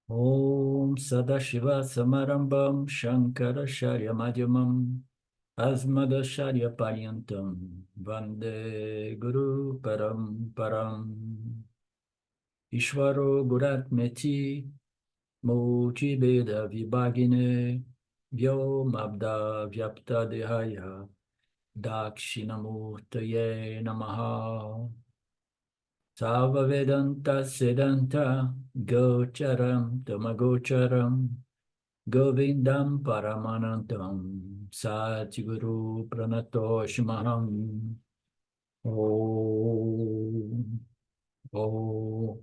Om Sadashiva Samarambam Shankaracharya Madhyamam Asmadacharya Paryantam Vande Guru Param Ishvaro Guratmeti Mochi Beda Vibhagine Vyomabda Vyapta Dehaya Dakshinamurtaye Namaha Sava Vedanta Siddhanta Gocharam Tamagocharam Govindam Paramanantam Satguru Pranatoshmaham Om Om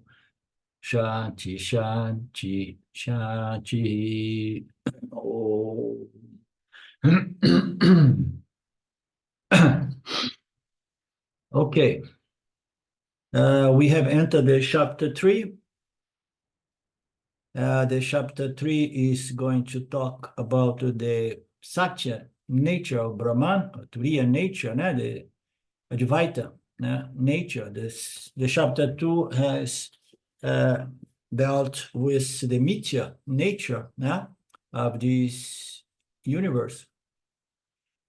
Shanti Shanti Shanti Om Okay, we have entered the chapter 3. The chapter 3 is going to talk about the Satya nature of Brahman, Turiya nature, the Advaita nature. The chapter 2 has dealt with the Mithya nature of this universe.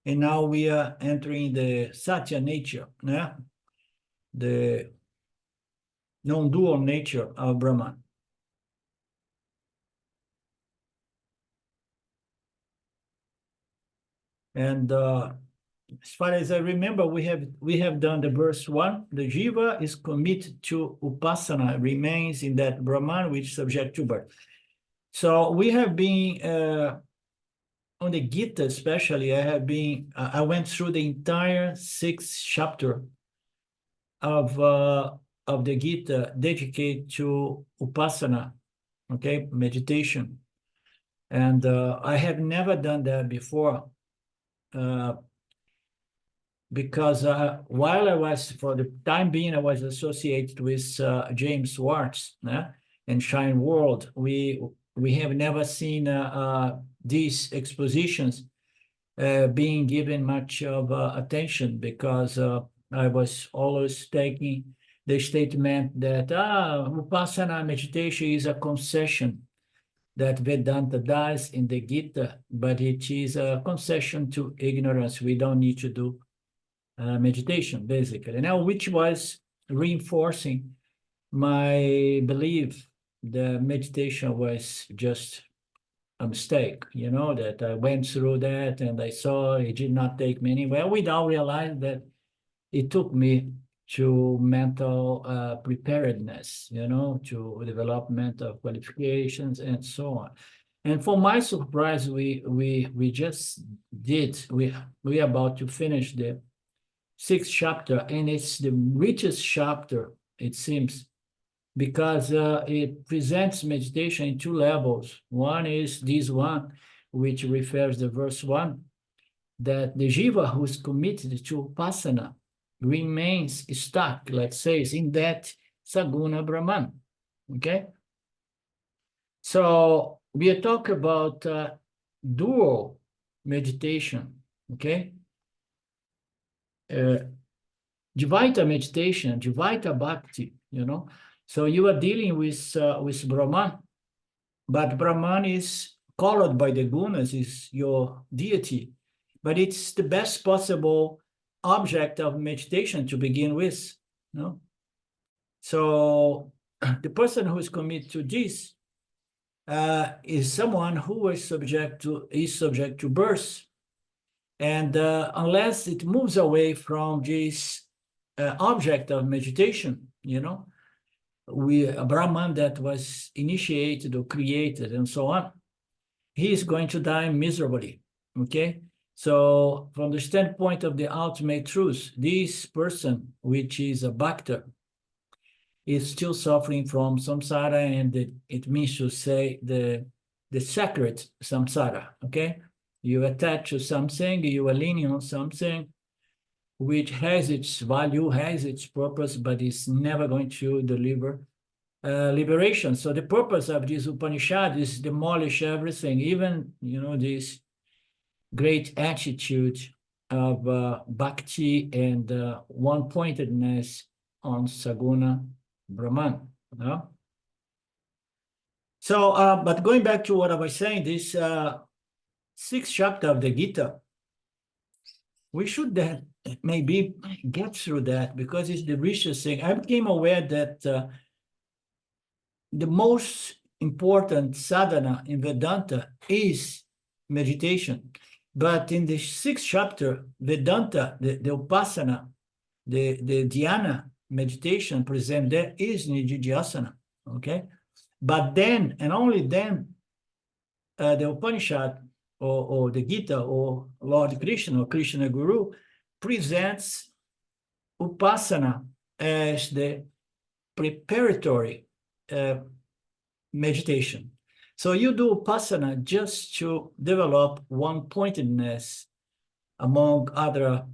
And now we are entering the Satya nature, the non-dual nature of Brahman. And as far as I remember, we have done the verse 1. The jiva is committed to upasana, remains in that Brahman which is subject to birth. So we have been on the Gita, especially. I went through the entire 6th chapter of the Gita dedicated to upasana, okay, meditation, and I have never done that before. Because while I was, for the time being, I was associated with James Schwartz and Shine World, we have never seen these expositions being given much of attention, because I was always taking the statement that Vipassana meditation is a concession that Vedanta does in the Gita, but it is a concession to ignorance. We don't need to do meditation, basically. Now, which was reinforcing my belief that meditation was just a mistake, that I went through that and I saw it did not take me anywhere, without realizing that it took me to mental preparedness, to develop mental qualifications and so on. And for my surprise, we just did, we are about to finish the 6th chapter, and it's the richest chapter, it seems, because it presents meditation in 2 levels. One is this one, which refers to verse 1, that the jiva who is committed to upasana remains stuck, let's say, in that saguna Brahman, okay? So we are talking about dual meditation, okay? Dvaita meditation, Dvaita bhakti, So you are dealing with Brahman, but Brahman is called by the gunas, is your deity, but it's the best possible object of meditation to begin with, So the person who is committed to this is someone who is subject to birth, and unless it moves away from this object of meditation, a Brahman that was initiated or created and so on, he is going to die miserably, okay? So from the standpoint of the ultimate truth, this person, which is a bhakta, is still suffering from samsara, and it means to say the sacred samsara, okay? You attach to something, you are leaning on something which has its value, has its purpose, but is never going to deliver liberation. So the purpose of this Upanishad is demolish everything, even, this great attitude of bhakti and one-pointedness on Saguna Brahman. So, but going back to what I was saying, this sixth chapter of the Gita, we should then maybe get through that because it's the richest thing. I became aware that the most important sadhana in Vedanta is meditation. But in the sixth chapter, Vedanta, the Upasana, the dhyana meditation present there is Nididhyasana, okay? But then, and only then, the Upanishad or the Gita or Lord Krishna or Krishna Guru presents Upasana as the preparatory meditation. So you do Upasana just to develop one-pointedness among other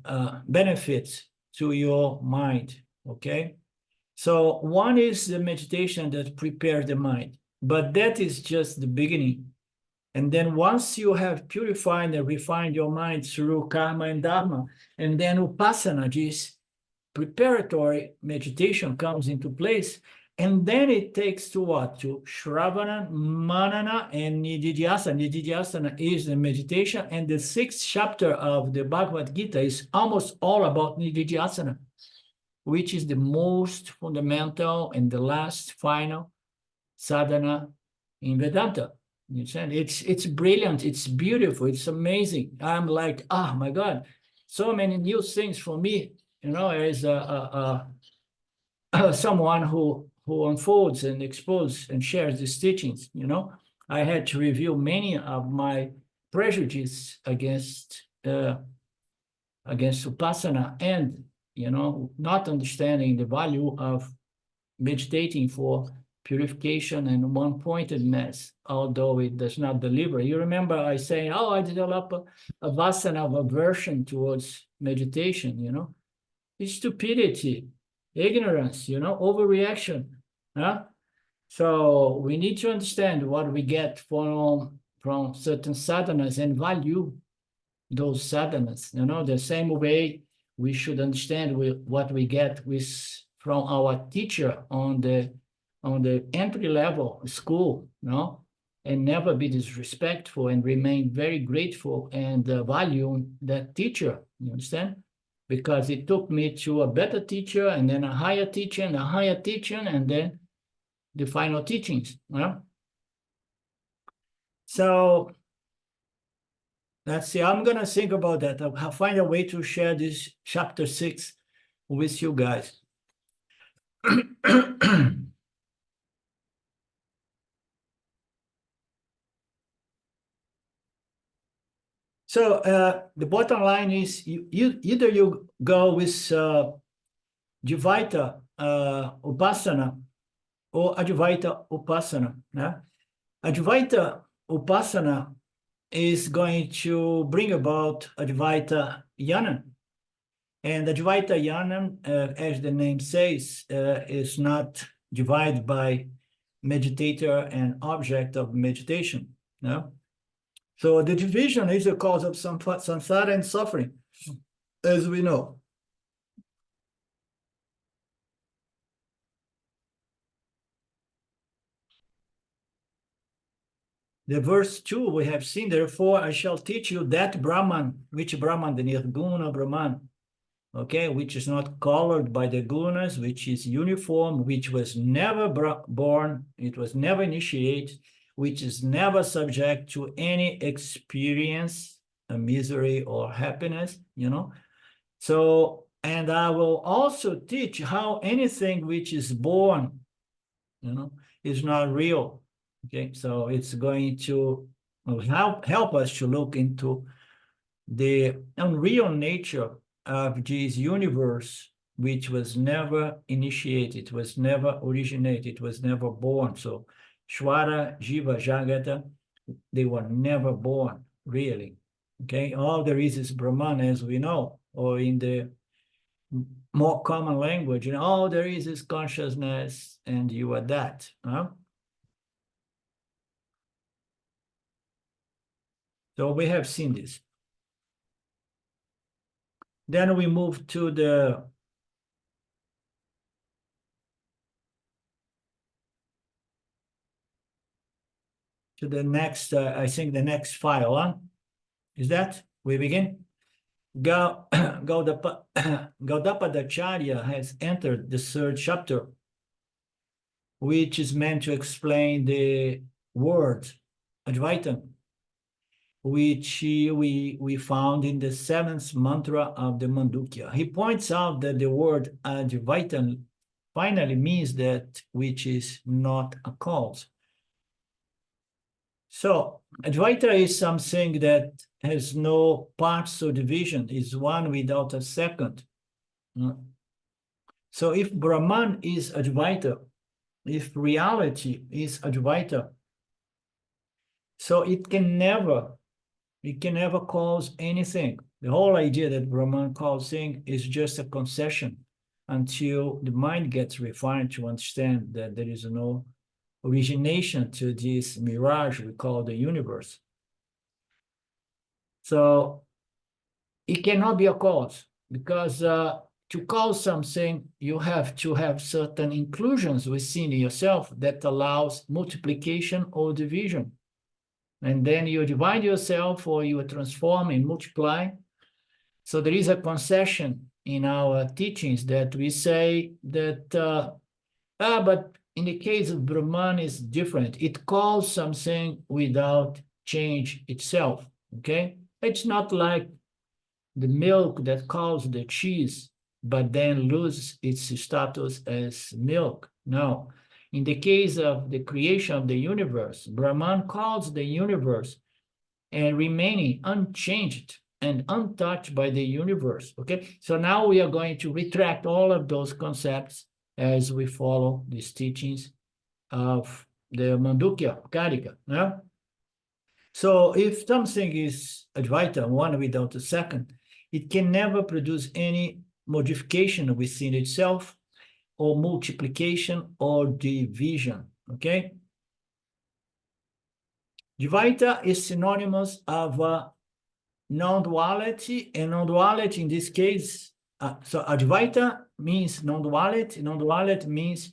benefits to your mind, okay? So one is the meditation that prepares the mind, but that is just the beginning. And then once you have purified and refined your mind through karma and dharma, and then Upasana, this preparatory meditation comes into place, and then it takes to what? To Shravana, Manana, and Nididhyasana. Nididhyasana is the meditation, and the sixth chapter of the Bhagavad Gita is almost all about Nididhyasana, which is the most fundamental and the last final sadhana in Vedanta. You understand? It's brilliant, it's beautiful, it's amazing. I'm like, oh my God, so many new things for me, as someone who unfolds and exposes and shares these teachings. I had to review many of my prejudices against Upasana and not understanding the value of meditating for purification and one-pointedness, although it does not deliver. You remember I saying, oh, I develop a vasana of aversion towards meditation, It's stupidity, ignorance, overreaction. Huh? So we need to understand what we get from certain sadhanas and value those sadhanas. The same way we should understand what we get from our teacher on the entry level school, and never be disrespectful and remain very grateful and value that teacher. You understand? Because it took me to a better teacher and then a higher teacher and a higher teacher and then the final teachings. So let's see. I'm gonna think about that. I'll find a way to share this chapter 6 with you guys. So the bottom line is either you go with Dvaita Upasana or Advaita Upasana. Advaita Upasana is going to bring about Advaita Jnana. And Advaita Jnana, as the name says, is not divided by meditator and object of meditation. No? So the division is a cause of samsara and suffering, as we know. The verse 2 we have seen, therefore I shall teach you that Brahman, which Brahman, the Nirguna Brahman, okay, which is not colored by the gunas, which is uniform, which was never born, it was never initiated, which is never subject to any experience, a misery or happiness, So, and I will also teach how anything which is born, is not real. Okay, so it's going to help us to look into the unreal nature of this universe, which was never initiated, was never originated, was never born. So Shwara, Jiva, Jagata, they were never born, really. Okay, all there is Brahman, as we know, or in the more common language, all there is consciousness, and you are that. Huh? So we have seen this. Then we move to the to the next, I think the next file, huh? Is that, we begin? Gaudapadacarya has entered the third chapter, which is meant to explain the word Advaitam, which we found in the seventh mantra of the Mandukya. He points out that the word Advaitam finally means that which is not a cause. So Advaita is something that has no parts or division, is one without a second. So if Brahman is Advaita, if reality is Advaita, so it can never cause anything. The whole idea that Brahman calls thing is just a concession until the mind gets refined to understand that there is no origination to this mirage we call the universe. So it cannot be a cause, because to cause something, you have to have certain inclusions within yourself that allows multiplication or division. And then you divide yourself, or you transform and multiply. So there is a concession in our teachings that we say that, but in the case of Brahman is different. It calls something without change itself, okay? It's not like the milk that calls the cheese, but then loses its status as milk. No. In the case of the creation of the universe, Brahman calls the universe and remaining unchanged and untouched by the universe, okay? So now we are going to retract all of those concepts as we follow these teachings of the Mandukya, Karika. Yeah? So if something is Advaita, one without a second, it can never produce any modification within itself, or multiplication or division, okay? Dvaita is synonymous of non-duality, and non-duality in this case, so Advaita means non-duality, non-duality means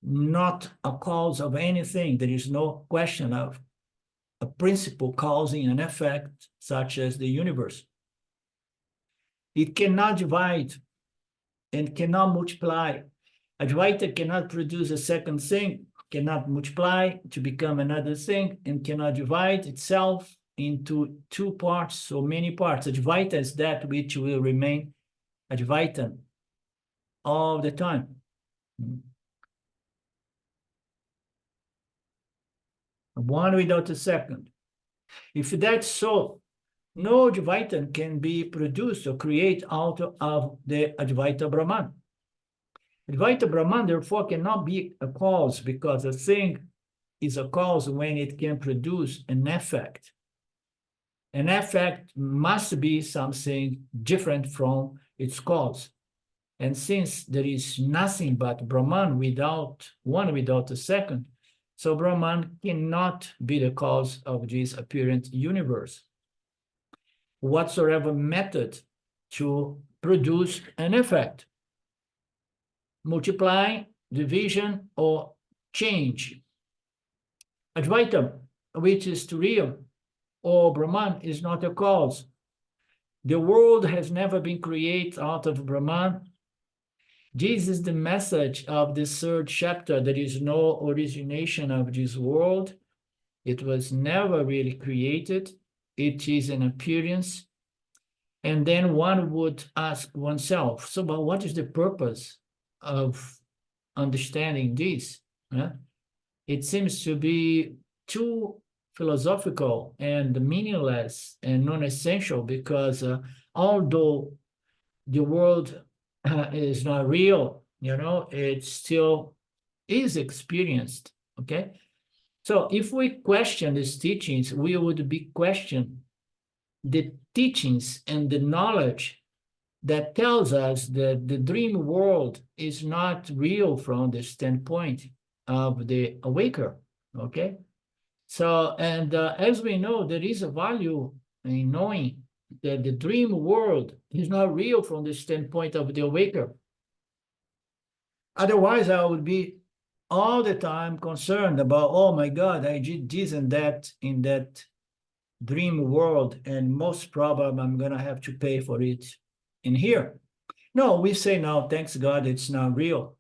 not a cause of anything. There is no question of a principle causing an effect, such as the universe. It cannot divide and cannot multiply. Advaita cannot produce a second thing, cannot multiply to become another thing, and cannot divide itself into two parts or many parts. Advaita is that which will remain Advaitam all the time. One without a second. If that's so, no Advaitam can be produced or created out of the Advaita Brahman. Advaita Brahman, therefore, cannot be a cause, because a thing is a cause when it can produce an effect. An effect must be something different from its cause. And since there is nothing but Brahman without one without a second, so Brahman cannot be the cause of this apparent universe. Whatsoever method to produce an effect, multiply, division, or change. Advaitam, which is to real, or Brahman, is not a cause. The world has never been created out of Brahman. This is the message of the third chapter. There is no origination of this world. It was never really created. It is an appearance. And then one would ask oneself, so but what is the purpose of understanding this? It seems to be too philosophical and meaningless and non-essential, because although the world is not real, it still is experienced, okay? So if we question these teachings, we would be questioning the teachings and the knowledge that tells us that the dream world is not real from the standpoint of the awaker, okay? So, and as we know, there is a value in knowing that the dream world is not real from the standpoint of the awaker. Otherwise, I would be all the time concerned about, oh my God, I did this and that in that dream world, and most probably I'm going to have to pay for it in here. No, we say no, thanks God, it's not real.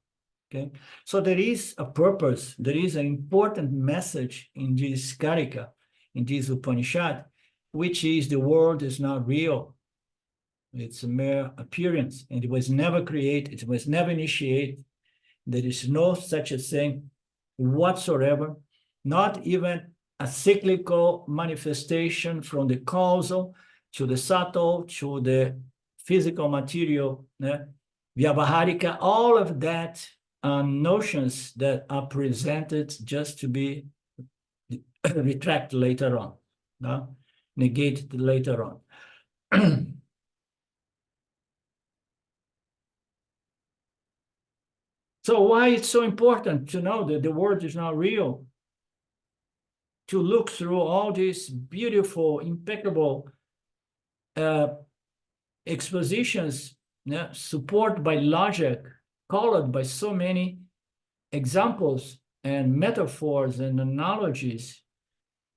Okay, so there is a purpose, there is an important message in this Karika, in this Upanishad, which is the world is not real. It's a mere appearance, and it was never created, it was never initiated. There is no such a thing whatsoever, not even a cyclical manifestation from the causal to the subtle to the physical material, Vyavaharika, all of that are notions that are presented just to be retracted later on, negated later on. So why it's so important to know that the world is not real? To look through all these beautiful, impeccable expositions, supported by logic, colored by so many examples and metaphors and analogies,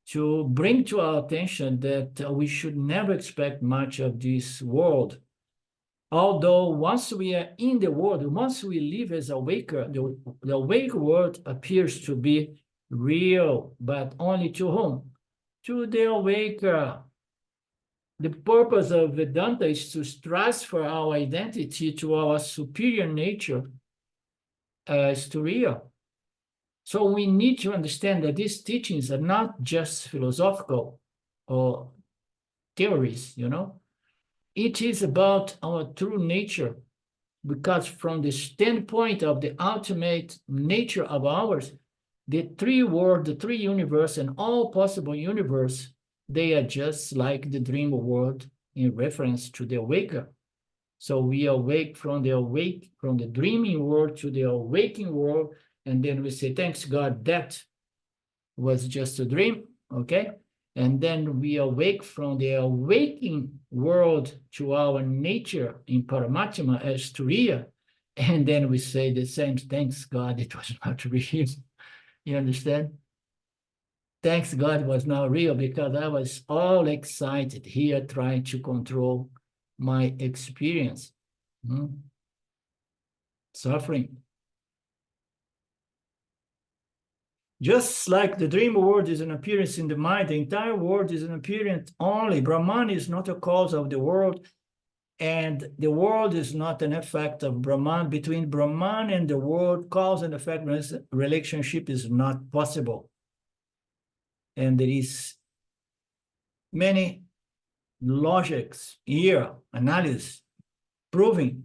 to bring to our attention that we should never expect much of this world. Although once we are in the world, once we live as a waker, the awake world appears to be real, but only to whom? To the awaker. The purpose of Vedanta is to transfer our identity to our superior nature as to real. So we need to understand that these teachings are not just philosophical or theories, It is about our true nature, because from the standpoint of the ultimate nature of ours, the three worlds, the three universe, and all possible universe, they are just like the dream world in reference to the awaker. So we awake from the dreaming world to the awaking world, and then we say, thanks God, that was just a dream, okay? And then we awake from the awaking world to our nature in Paramatma as Turiya, and then we say the same, thanks God, it was not real. You understand? Thanks God it was not real, because I was all excited here trying to control my experience. Suffering. Just like the dream world is an appearance in the mind, the entire world is an appearance only. Brahman is not a cause of the world, and the world is not an effect of Brahman. Between Brahman and the world, cause and effect relationship is not possible. And there is many logics here, analysis, proving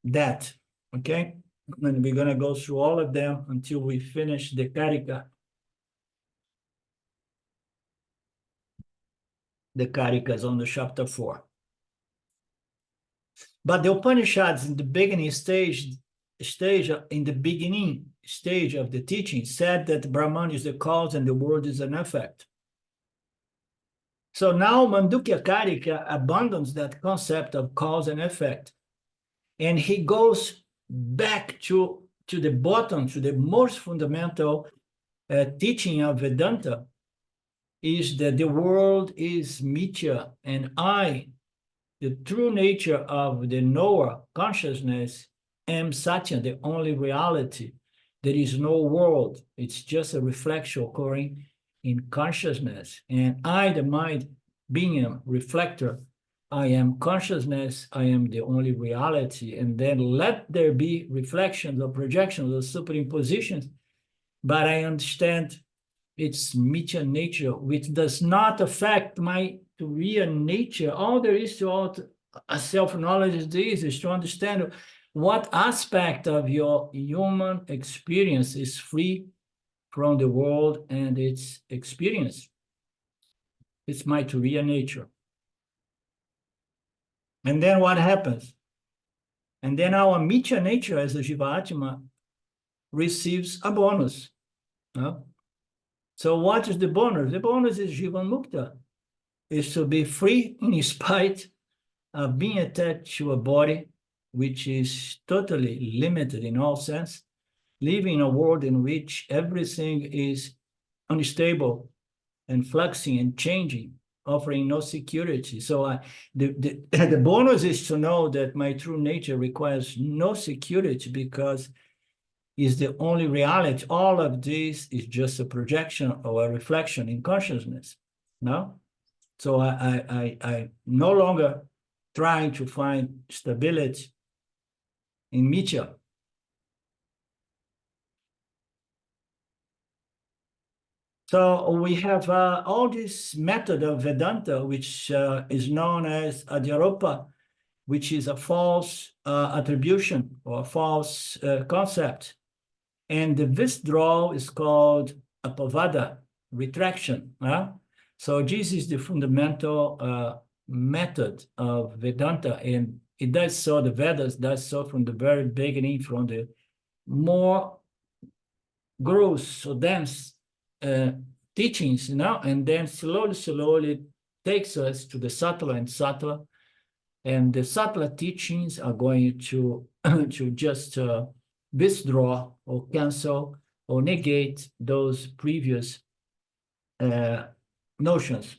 that, okay? And we're going to go through all of them until we finish the Karika. The Karikas on the chapter 4. But the Upanishads in the beginning stage of the teaching said that Brahman is the cause and the world is an effect. So now Mandukya Karika abandons that concept of cause and effect, and he goes back to the bottom, to the most fundamental teaching of Vedanta, is that the world is mithya, and I, the true nature of the knower, consciousness, am Satya, the only reality. There is no world. It's just a reflection occurring in consciousness. And I, the mind, being a reflector, I am consciousness, I am the only reality. And then let there be reflections or projections or superimpositions, but I understand its mithya nature, which does not affect my real nature. All there is to all self-knowledge is to understand what aspect of your human experience is free from the world and its experience. It's my real nature. And then what happens? And then our mithya nature as a Jiva-Atma receives a bonus. So what is the bonus? The bonus is Jivan Mukta, is to be free in spite of being attached to a body which is totally limited in all sense, living in a world in which everything is unstable and fluxing and changing, offering no security. So the bonus is to know that my true nature requires no security because is the only reality. All of this is just a projection or a reflection in consciousness. No? So I no longer trying to find stability in Mitya. So we have all this method of Vedanta, which is known as Adhyaropa, which is a false attribution or false concept. And the withdrawal is called apavada, retraction. So this is the fundamental method of Vedanta, and it does so, the Vedas does so from the very beginning, from the more gross or dense teachings, and then slowly takes us to the subtler and subtler. And the subtler teachings are going to, to just withdraw or cancel or negate those previous notions,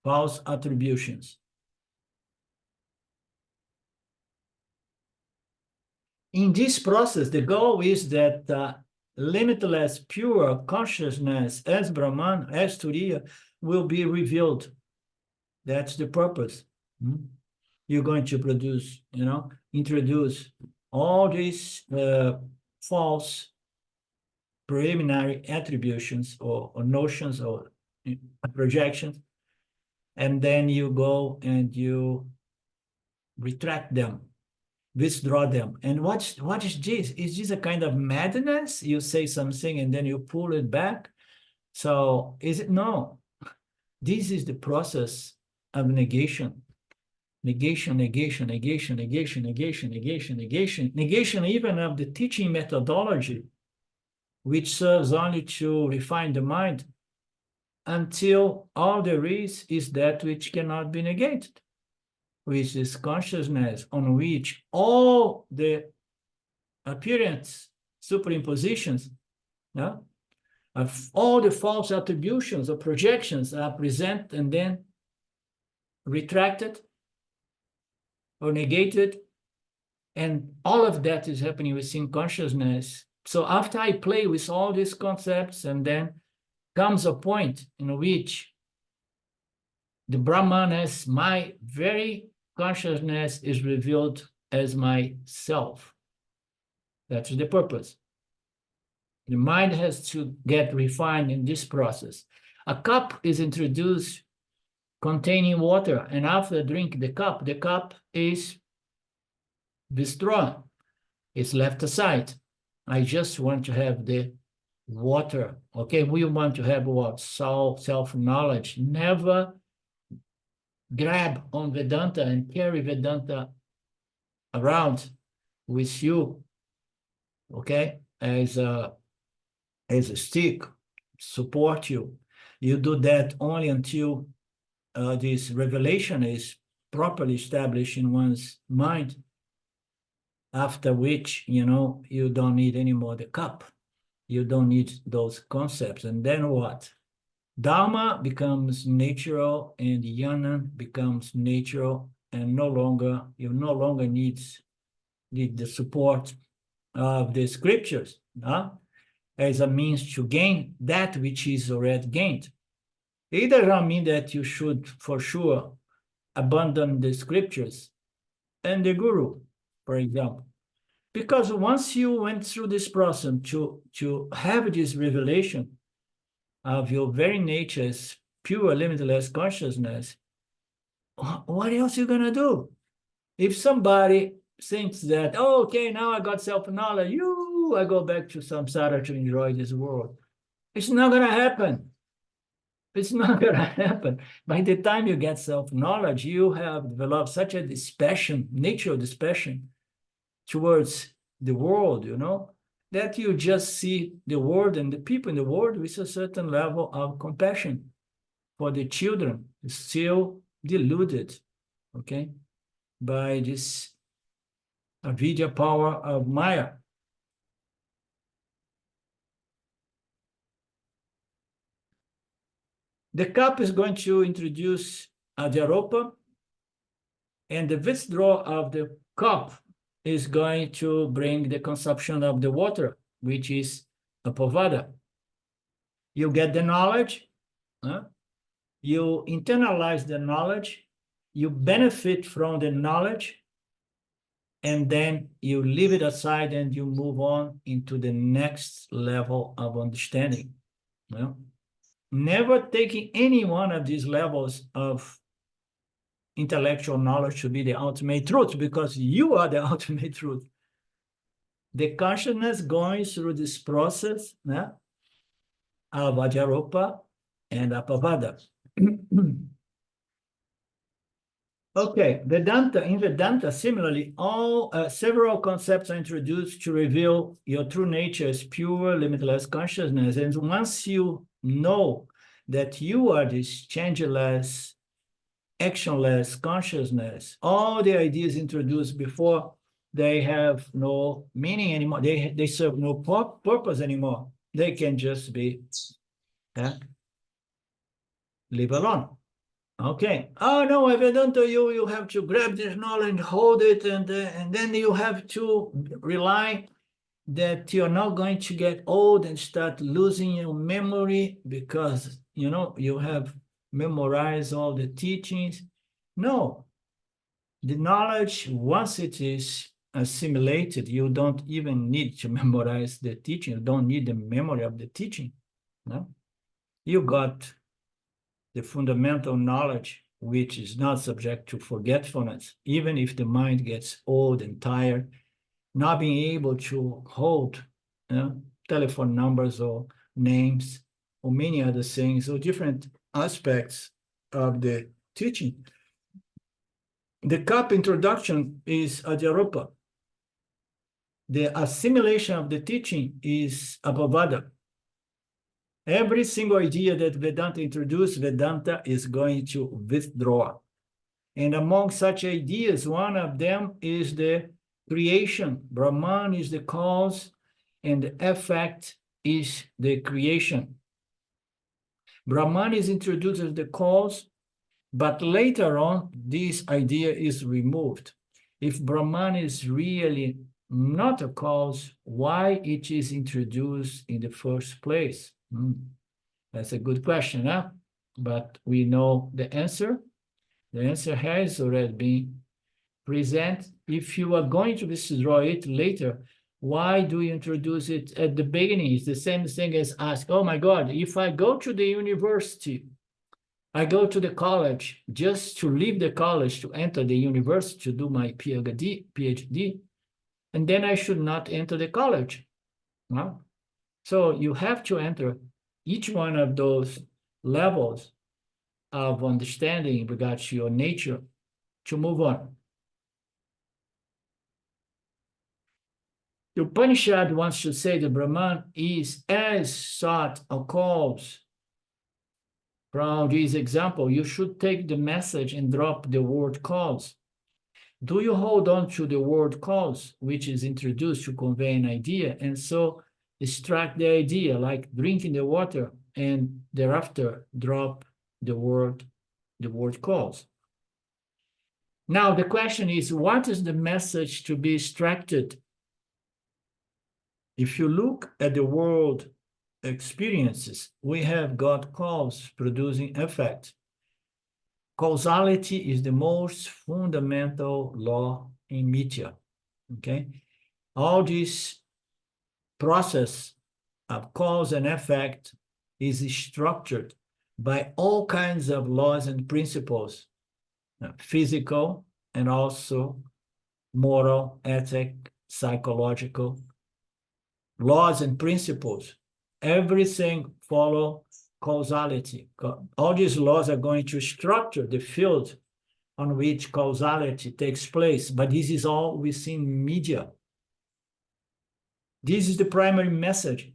false attributions. In this process, the goal is that limitless, pure consciousness as Brahman, as Turiya, will be revealed. That's the purpose. You're going to produce, introduce all these false preliminary attributions or notions or projections, and then you go and you retract them, withdraw them. And what is this? Is this a kind of madness? You say something and then you pull it back. So is it? No. This is the process of negation. Negation, negation, negation, negation, negation, negation, negation, negation even of the teaching methodology, which serves only to refine the mind until all there is that which cannot be negated, which is consciousness on which all the appearance superimpositions of all the false attributions or projections are present and then retracted or negated, and all of that is happening within consciousness. So after I play with all these concepts, and then comes a point in which the Brahman as my very consciousness is revealed as myself. That's the purpose. The mind has to get refined in this process. A cup is introduced containing water, and after drink the cup is withdrawn. It's left aside. I just want to have the water. Okay, we want to have what? Self-knowledge. Never grab on Vedanta and carry Vedanta around with you, okay, as a stick, support you. You do that only until this revelation is properly established in one's mind, after which, you don't need anymore the cup. You don't need those concepts. And then what? Dharma becomes natural and jnana becomes natural, and you no longer need the support of the scriptures as a means to gain that which is already gained. It does not mean that you should for sure abandon the scriptures and the guru, for example. Because once you went through this process to have this revelation of your very nature as pure, limitless consciousness, what else are you going to do? If somebody thinks that, oh, okay, now I got self-knowledge, I go back to samsara to enjoy this world. It's not going to happen. It's not going to happen. By the time you get self-knowledge, you have developed such a natural dispassion towards the world, that you just see the world and the people in the world with a certain level of compassion for the children still deluded, okay, by this avidya power of Maya. The cup is going to introduce Adhyaropa, and the withdrawal of the cup is going to bring the consumption of the water, which is Apovada. You get the knowledge, you internalize the knowledge, you benefit from the knowledge, and then you leave it aside and you move on into the next level of understanding. Never taking any one of these levels of intellectual knowledge to be the ultimate truth, because you are the ultimate truth. The consciousness going through this process of Adhyaropa and Apavada. Okay, Vedanta. In Vedanta, similarly, several concepts are introduced to reveal your true nature as pure, limitless consciousness. And once you know that you are this changeless, actionless consciousness, all the ideas introduced before, they have no meaning anymore. They serve no purpose anymore. They can just be live alone. Okay. Oh no, Vedanta, you have to grab this knowledge, hold it, and then you have to rely that you're not going to get old and start losing your memory because you have memorized all the teachings. No, the knowledge, once it is assimilated, you don't even need to memorize the teaching. You don't need the memory of the teaching. No, you got the fundamental knowledge, which is not subject to forgetfulness, even if the mind gets old and tired, not being able to hold telephone numbers or names or many other things or different aspects of the teaching. The cup introduction is Adhyaropa. The assimilation of the teaching is Abhavada. Every single idea that Vedanta introduced, Vedanta is going to withdraw. And among such ideas, one of them is the creation. Brahman is the cause, and the effect is the creation. Brahman is introduced as the cause, but later on, this idea is removed. If Brahman is really not a cause, why it is introduced in the first place? That's a good question, huh? But we know the answer. The answer has already been presented. If you are going to withdraw it later, why do you introduce it at the beginning? It's the same thing as ask, oh my God, if I go to the university, I go to the college just to leave the college to enter the university to do my PhD, and then I should not enter the college. Well, so you have to enter each one of those levels of understanding in regards to your nature to move on. The Upanishad wants to say that Brahman is as sought a cause. From this example, you should take the message and drop the word cause. Do you hold on to the word cause, which is introduced to convey an idea, and so extract the idea, like drinking the water, and thereafter drop the word cause? Now, the question is, what is the message to be extracted? If you look at the world experiences, we have got cause producing effect. Causality is the most fundamental law in media, okay? All this process of cause and effect is structured by all kinds of laws and principles, physical and also moral, ethic, psychological laws and principles. Everything follow causality. All these laws are going to structure the field on which causality takes place, but this is all within media. This is the primary message.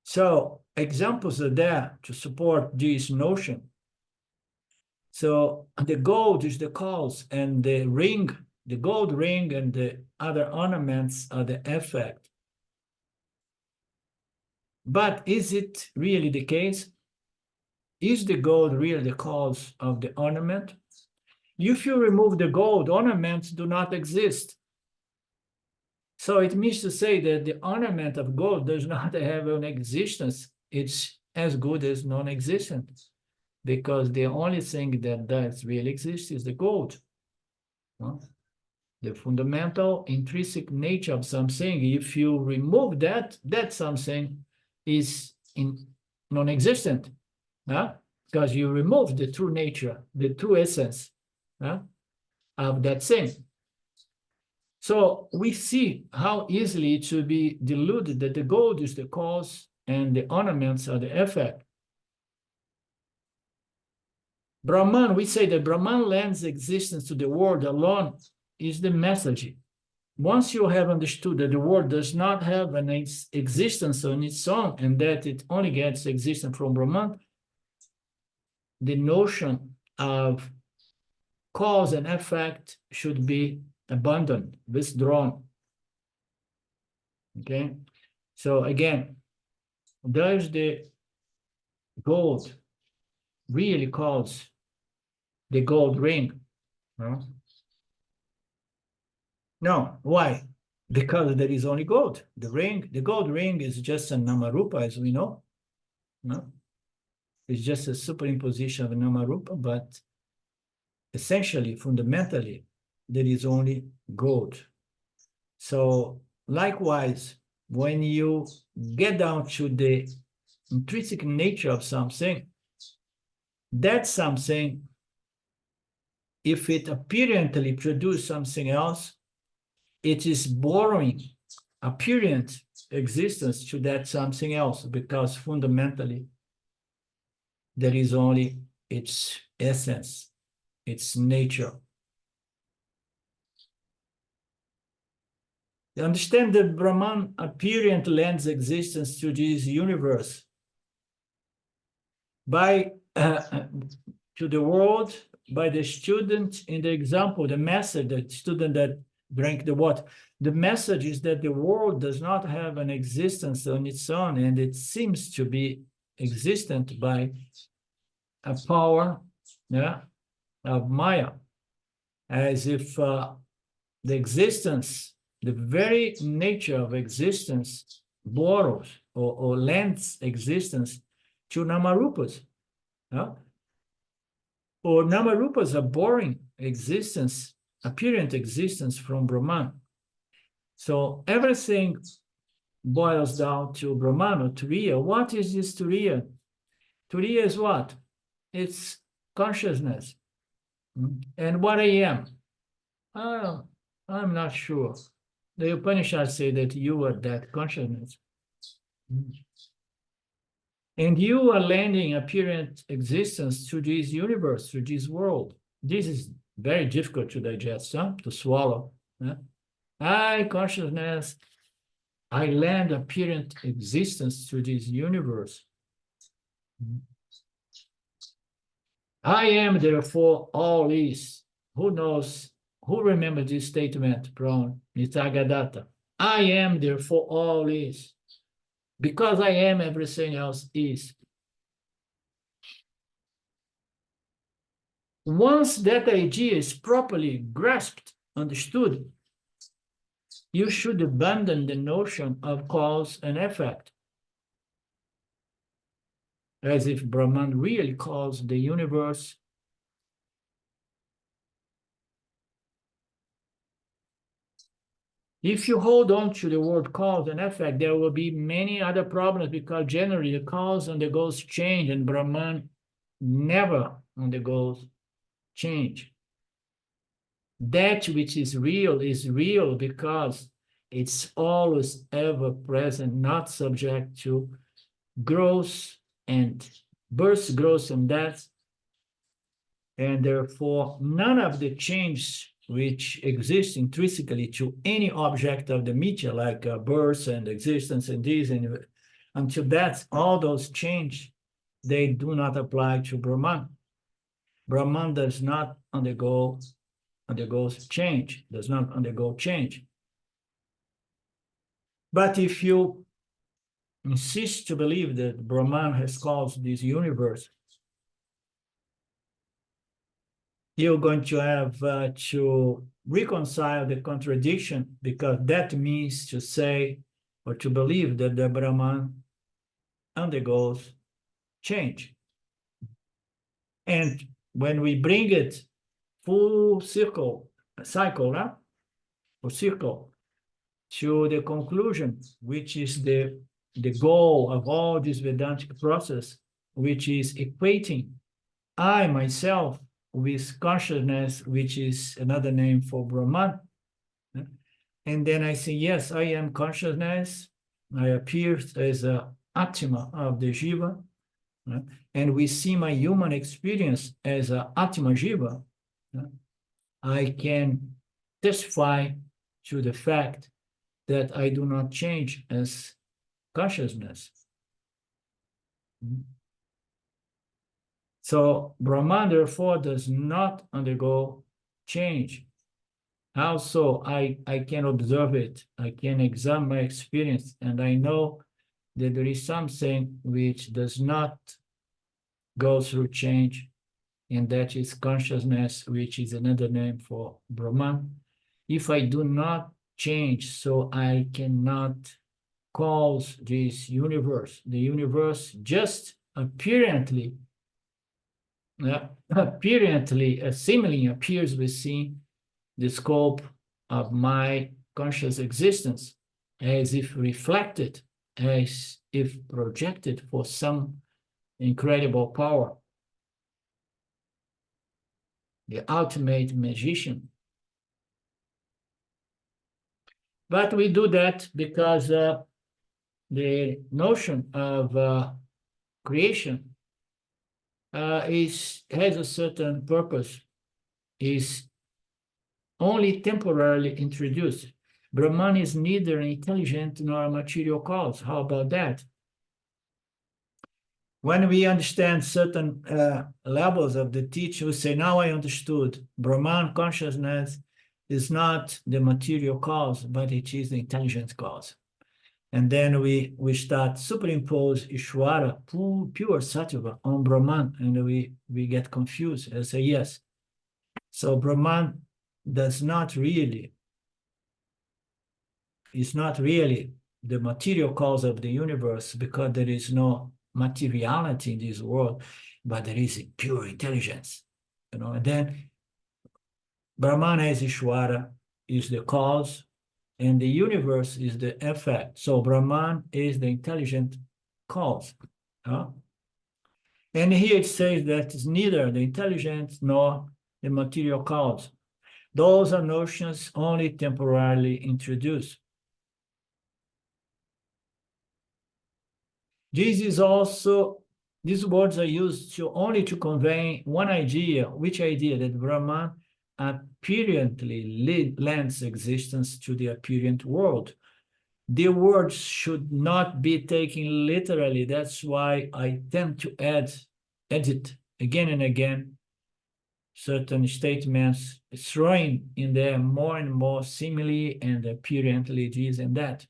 So examples are there to support this notion. So the gold is the cause, and the ring The gold ring and the other ornaments are the effect. But is it really the case? Is the gold really the cause of the ornament? If you remove the gold, ornaments do not exist. So it means to say that the ornament of gold does not have an existence. It's as good as non-existent, because the only thing that does really exist is the gold. The fundamental intrinsic nature of something, if you remove that, that something is non-existent, because you remove the true nature, the true essence of that thing. So we see how easily it should be deluded that the gold is the cause and the ornaments are the effect. Brahman, we say that Brahman lends existence to the world alone is the message. Once you have understood that the world does not have an existence on its own and that it only gets existence from Brahman, the notion of cause and effect should be abandoned, withdrawn. Okay? So again, does the gold really cause the gold ring? No. Why? Because there is only gold. The gold ring is just a namarupa, as we know. No? It's just a superimposition of a namarupa, but essentially, fundamentally, there is only gold. So likewise, when you get down to the intrinsic nature of something, that something, if it apparently produces something else, it is borrowing apparent existence to that something else, because fundamentally there is only its essence, its nature. You understand that Brahman apparent lends existence to this universe by to the world, by the student in the example, the message, the student that drank the water. The message is that the world does not have an existence on its own, and it seems to be existent by a power of Maya, as if the existence, the very nature of existence borrows or lends existence to Namarupas. Or Namarupas are borrowing existence, apparent existence from Brahman. So everything boils down to Brahman or Turiya. What is this Turiya? Turiya is what? It's consciousness. And what I am? I'm not sure. The Upanishads say that you are that consciousness. And you are lending apparent existence to this universe, to this world. This is very difficult to digest, to swallow. I, consciousness, I lend apparent existence to this universe. I am, therefore, all is. Who knows? Who remembers this statement from Nitagadatta? I am, therefore, all is. Because I am, everything else is. Once that idea is properly grasped, understood, you should abandon the notion of cause and effect, as if Brahman really caused the universe. If you hold on to the word cause and effect, there will be many other problems, because generally the cause undergoes change and Brahman never undergoes change. That which is real because it's always ever present, not subject to growth and birth, growth, and death. And therefore, none of the change which exists intrinsically to any object of the media, like birth and existence and this, and until that, all those change, they do not apply to Brahman. Brahman does not undergo undergoes change, does not undergo change. But if you insist to believe that Brahman has caused this universe, you're going to have to reconcile the contradiction, because that means to say or to believe that the Brahman undergoes change. And when we bring it full cycle to the conclusion, which is the goal of all this Vedantic process, which is equating I myself with consciousness, which is another name for Brahman. And then I say, yes, I am consciousness. I appear as a Atma of the Jiva. And we see my human experience as a Atma Jiva. I can testify to the fact that I do not change as consciousness. So Brahman, therefore, does not undergo change. How so? I can observe it. I can examine my experience, and I know that there is something which does not go through change, and that is consciousness, which is another name for Brahman. If I do not change, so I cannot cause this universe. The universe just apparently seemingly appears within the scope of my conscious existence, as if reflected, as if projected for some incredible power. The ultimate magician. But we do that because the notion of creation has a certain purpose, is only temporarily introduced. Brahman is neither intelligent nor a material cause. How about that? When we understand certain levels of the teaching, we say, now I understood. Brahman consciousness is not the material cause, but it is the intelligent cause. And then we start superimpose Ishvara, pure Sattva, on Brahman, and we get confused and say, yes. So Brahman is not really the material cause of the universe, because there is no materiality in this world, but there is a pure intelligence. And then Brahman as Ishvara is the cause, and the universe is the effect. So Brahman is the intelligent cause. And here it says that it's neither the intelligent nor the material cause. Those are notions only temporarily introduced. These words are used only to convey one idea. Which idea? That Brahman apparently lends existence to the apparent world. The words should not be taken literally. That's why I tend to edit again and again certain statements, throwing in there more and more simile and apparently this and that.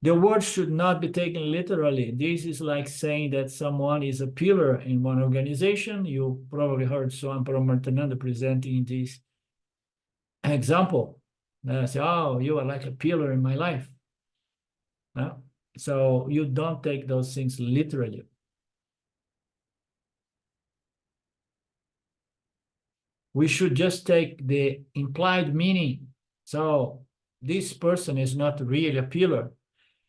The words should not be taken literally. This is like saying that someone is a pillar in one organization. You probably heard Swami Paramarthananda presenting this example. Say, oh, you are like a pillar in my life. So you don't take those things literally. We should just take the implied meaning. So this person is not really a pillar.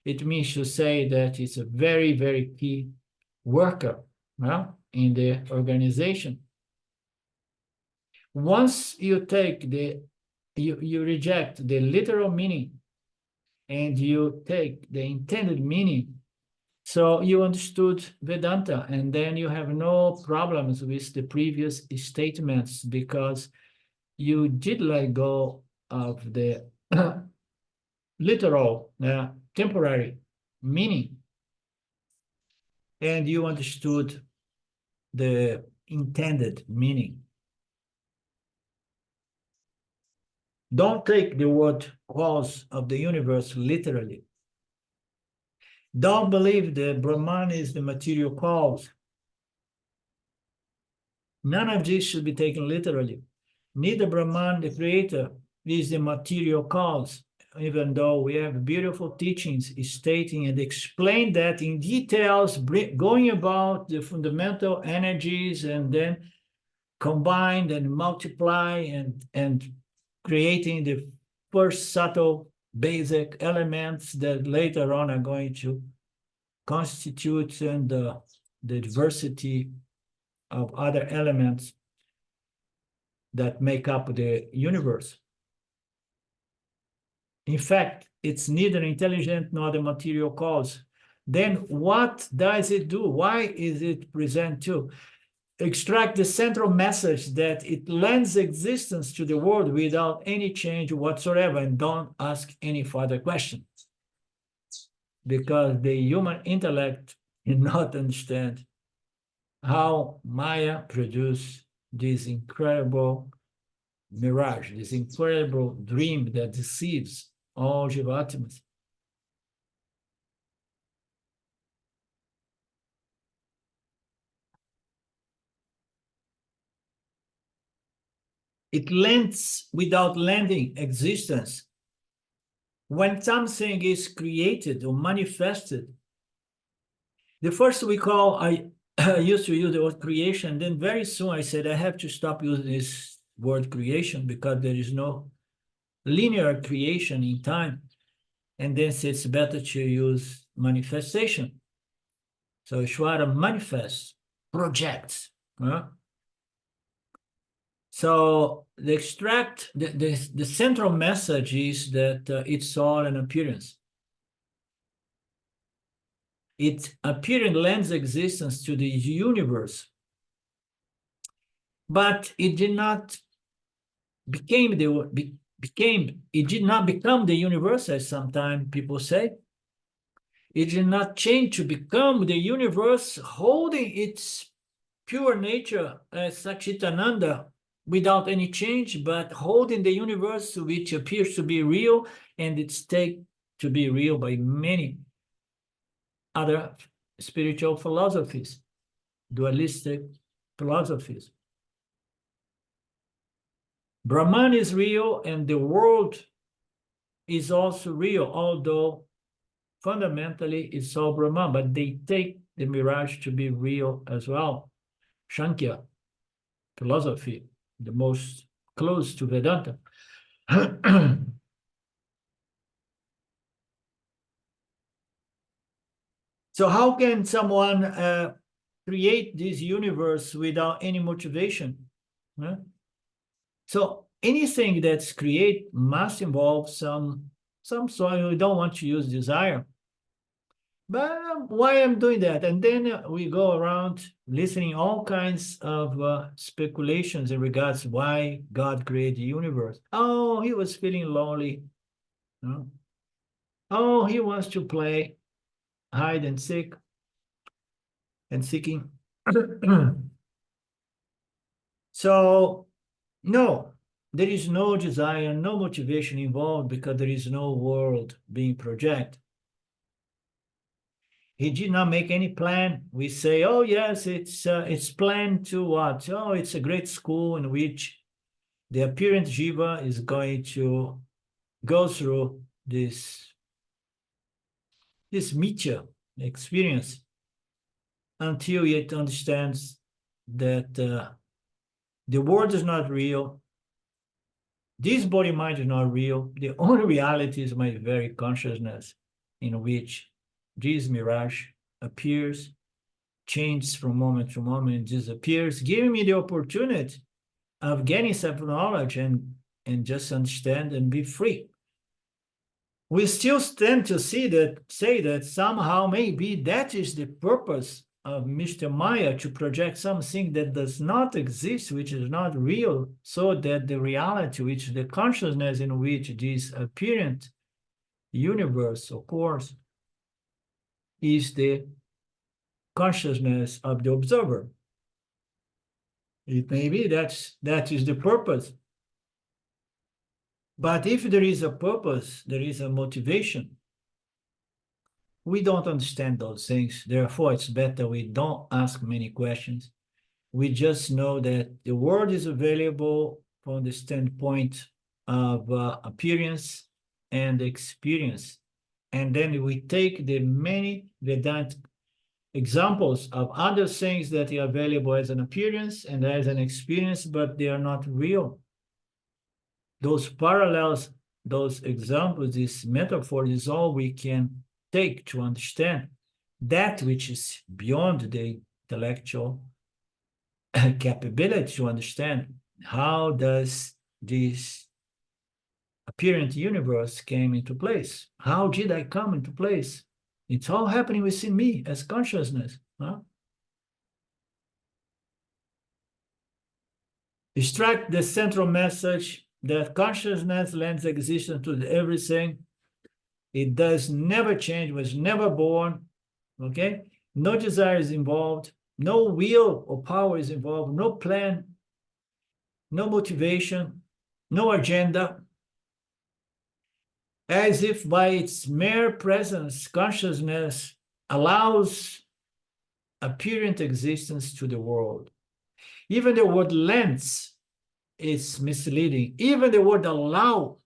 It means to say that it's a very, very key worker in the organization. Once you take you reject the literal meaning and you take the intended meaning, so you understood Vedanta, and then you have no problems with the previous statements, because you did let go of the literal, temporary meaning, and you understood the intended meaning. Don't take the word cause of the universe literally. Don't believe that Brahman is the material cause. None of this should be taken literally. Neither Brahman, the creator, is the material cause, even though we have beautiful teachings stating and explain that in details, going about the fundamental energies and then combined and multiply and creating the first subtle basic elements that later on are going to constitute and the diversity of other elements that make up the universe. In fact, it's neither intelligent nor the material cause. Then what does it do? Why is it present to? Extract the central message that it lends existence to the world without any change whatsoever, and don't ask any further questions. Because the human intellect cannot understand how Maya produced this incredible mirage, this incredible dream that deceives all Jivatmas. It lends without lending existence. When something is created or manifested, the first we call, I used to use the word creation, then very soon I said, I have to stop using this word creation because there is no linear creation in time. And then it's better to use manifestation. So Ishvara manifests, projects. So the extract, the central message is that it's all an appearance. It appearing lends existence to the universe, but it did not become the universe, as sometimes people say. It did not change to become the universe, holding its pure nature as Satchitananda without any change, but holding the universe which appears to be real, and it's taken to be real by many other spiritual philosophies, dualistic philosophies. Brahman is real and the world is also real, although fundamentally it's all Brahman, but they take the mirage to be real as well. Sankhya philosophy, the most close to Vedanta. So how can someone create this universe without any motivation? Huh? So anything that's create must involve some sort. We don't want to use desire. But why I'm doing that? And then we go around listening all kinds of speculations in regards to why God created the universe. Oh, he was feeling lonely. No? Oh, he wants to play hide and seek and seeking. So, no, there is no desire, no motivation involved because there is no world being projected. He did not make any plan. We say, oh, yes, it's planned to what? Oh, it's a great school in which the apparent jiva is going to go through this mithya experience until it understands that the world is not real. This body-mind is not real. The only reality is my very consciousness in which this mirage appears, changes from moment to moment, disappears, giving me the opportunity of getting self-knowledge and just understand and be free. We still tend to say that somehow maybe that is the purpose of Mr. Maya, to project something that does not exist, which is not real, so that the reality, which is the consciousness in which this apparent universe occurs, is the consciousness of the observer. It may be that is the purpose. But if there is a purpose, there is a motivation, we don't understand those things. Therefore, it's better we don't ask many questions. We just know that the world is available from the standpoint of appearance and experience. And then we take the many Vedanta examples of other things that are available as an appearance and as an experience, but they are not real. Those parallels, those examples, this metaphor is all we can take to understand that which is beyond the intellectual capability to understand how does this apparent universe came into place. How did I come into place? It's all happening within me as consciousness. Huh? Extract the central message that consciousness lends existence to everything. It does never change, was never born, okay? No desire is involved, no will or power is involved, no plan, no motivation, no agenda. As if by its mere presence, consciousness allows apparent existence to the world. Even the word lens is misleading. Even the word allow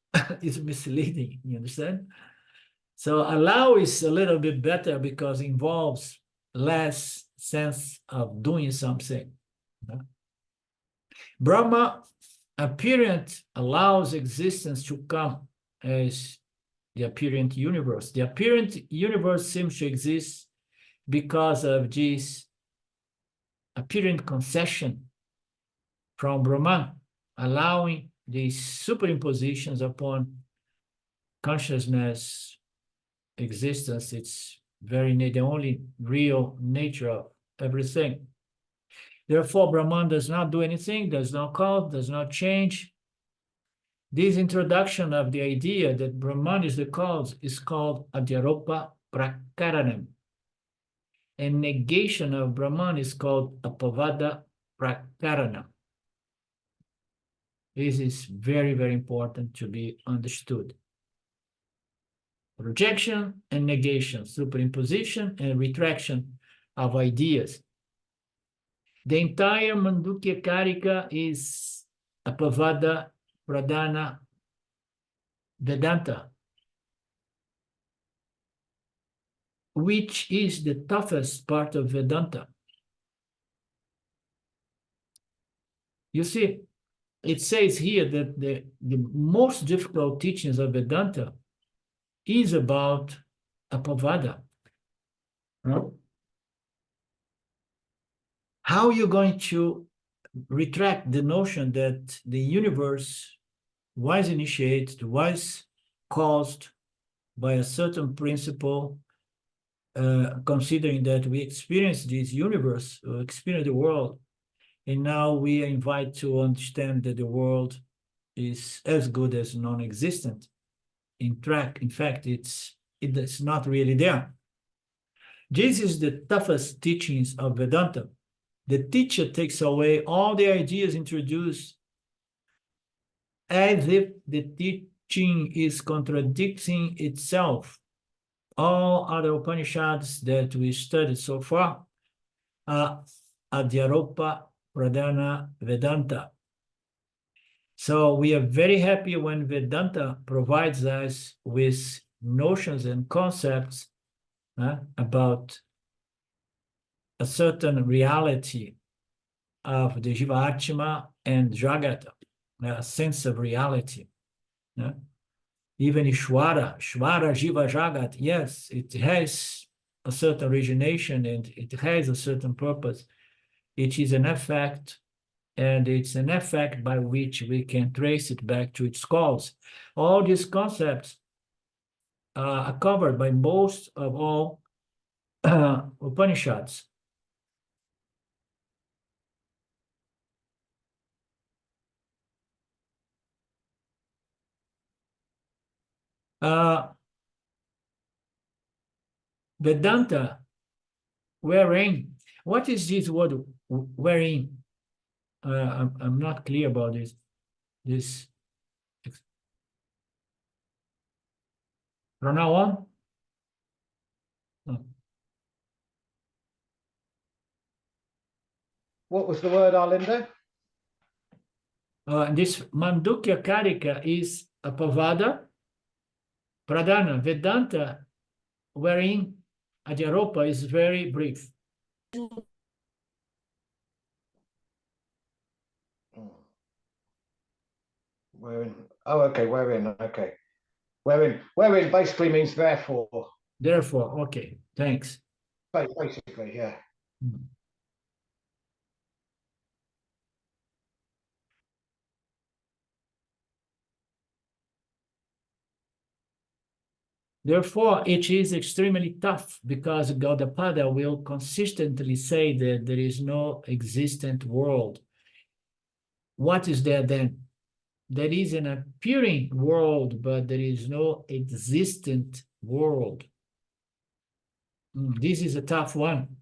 is misleading, you understand? So allow is a little bit better because it involves less sense of doing something. Brahma apparent allows existence to come as the apparent universe. The apparent universe seems to exist because of this apparent concession from Brahman, allowing these superimpositions upon consciousness existence. It's the only real nature of everything. Therefore, Brahman does not do anything, does not cause, does not change. This introduction of the idea that Brahman is the cause is called Advaitaprakara.am. And negation of Brahman is called Upavadaprakarana. This is very, very important to be understood. Rejection and negation, superimposition and retraction of ideas. The entire Mandukya Karika is Apavada Pradana Vedanta, which is the toughest part of Vedanta. You see, it says here that the most difficult teachings of Vedanta is about Apavada. Huh? How are you going to retract the notion that the universe was initiated, was caused by a certain principle, considering that we experience this universe, experience the world, and now we are invited to understand that the world is as good as non-existent. In fact, it's not really there. This is the toughest teachings of Vedanta. The teacher takes away all the ideas introduced as if the teaching is contradicting itself. All other Upanishads that we studied so far are Advaitaprakara Vedanta. So we are very happy when Vedanta provides us with notions and concepts about a certain reality of the Jiva and Jagata, a sense of reality. Even Ishvara, Jiva, Jagat, yes, it has a certain origination and it has a certain purpose. It is an effect, and it's an effect by which we can trace it back to its cause. All these concepts are covered by most of all Upanishads. Vedanta, wherein, what is this word wherein? I'm not clear about this. From now on? What was the word, Arlindo? This Mandukya Karika is a Pavada, Pradhana, Vedanta, wherein Adhyaropa is very brief. Wherein? Oh, okay. Wherein? Okay. Wherein basically means therefore. Therefore, okay, thanks. Basically, yeah. Therefore, it is extremely tough because Gaudapada will consistently say that there is no existent world. What is there then? There is an appearing world, but there is no existent world. This is a tough one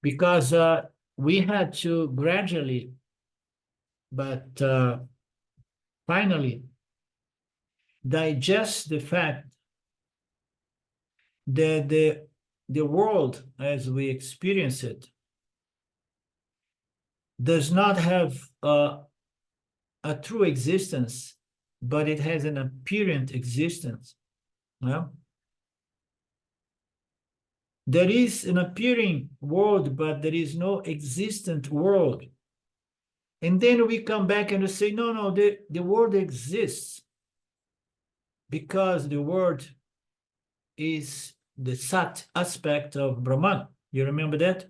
because we had to gradually, but finally, digest the fact that the world as we experience it does not have a true existence, but it has an apparent existence. Well, there is an appearing world, but there is no existent world. And then we come back and we say, no, the world exists because the world is the Sat aspect of Brahman. You remember that?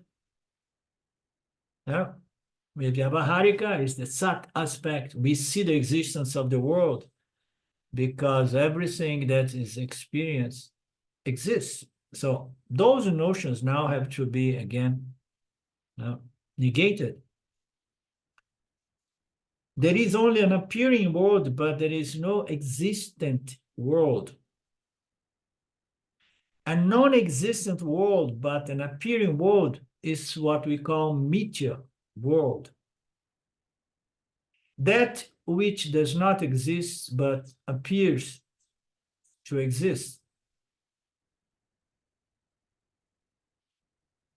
Yeah. Vyavaharika is the Sat aspect. We see the existence of the world because everything that is experienced exists. So those notions now have to be again negated. There is only an appearing world, but there is no existent world. A non-existent world, but an appearing world is what we call mithya world. That which does not exist, but appears to exist.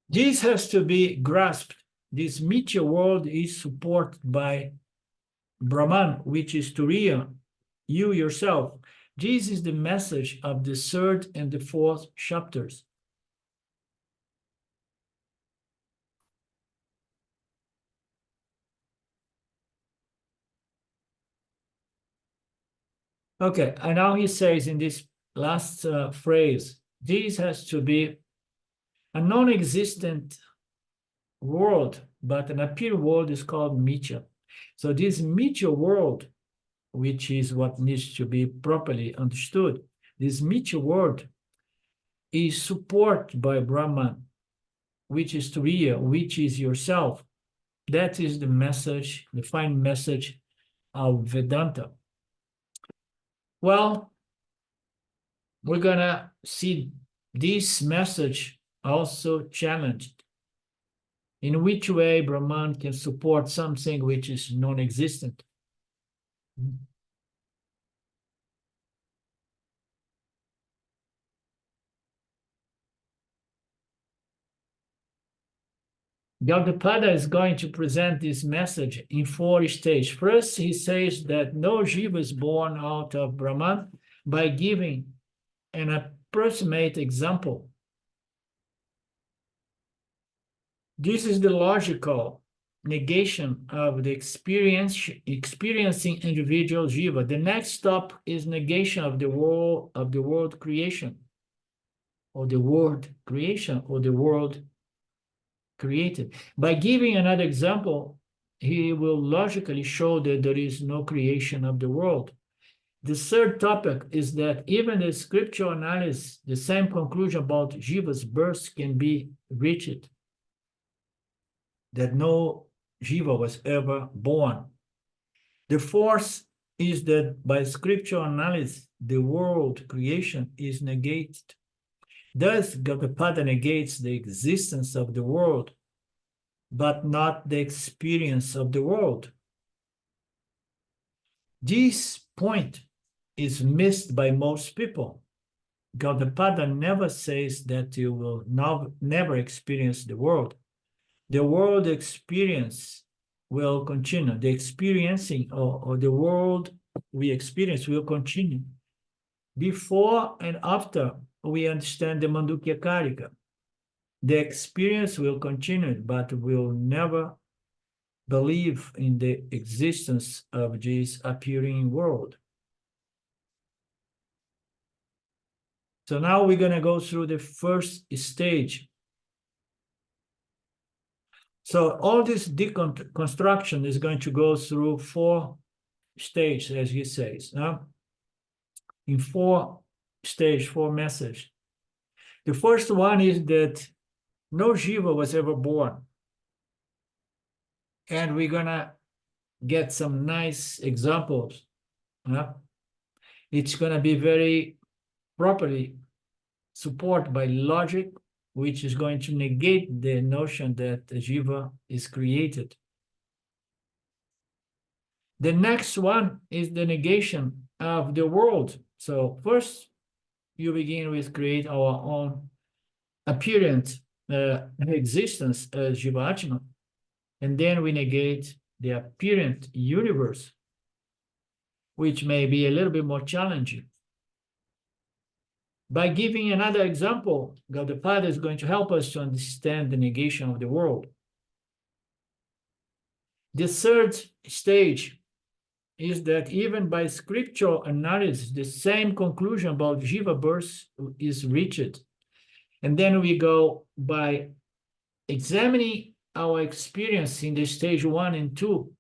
This has to be grasped. This mithya world is supported by Brahman, which is Turiya, you yourself. This is the message of the third and the fourth chapters. Okay, and now he says in this last phrase, this has to be a non-existent world, but an appearing world is called mithya. So this mithya world, which is what needs to be properly understood, this mithya world is supported by Brahman, which is Turiya, which is yourself. That is the message, the fine message of Vedanta. Well, we're gonna see this message also challenged. In which way Brahman can support something which is non-existent? Gaudapada is going to present this message in 4 stages. First, he says that no jiva is born out of Brahman by giving an approximate example. This is the logical negation of the experiencing individual jiva. The next step is negation of the world creation, or the world creation, or the world created. By giving another example, he will logically show that there is no creation of the world. The third topic is that even in scriptural analysis, the same conclusion about jiva's birth can be reached, that no jiva was ever born. The fourth is that by scriptural analysis, the world creation is negated. Thus, Gaudapada negates the existence of the world, but not the experience of the world. This point is missed by most people. Gaudapada never says that you will never experience the world. The world experience will continue. The experiencing or the world we experience will continue before and after we understand the Mandukya Karika. The experience will continue, but we'll never believe in the existence of this appearing world. So now we're going to go through the first stage. So all this deconstruction is going to go through 4 stages, as he says, in 4 stages, 4 messages. The first one is that no Jiva was ever born. And we're going to get some nice examples. It's going to be very properly supported by logic, which is going to negate the notion that the Jiva is created. The next one is the negation of the world. So first, you begin with create our own apparent existence as Jivatma, and then we negate the apparent universe, which may be a little bit more challenging. By giving another example, Gaudapada is going to help us to understand the negation of the world. The third stage is that even by scriptural analysis, the same conclusion about Jiva birth is reached. And then we go by examining our experience in the stage 1 and 2.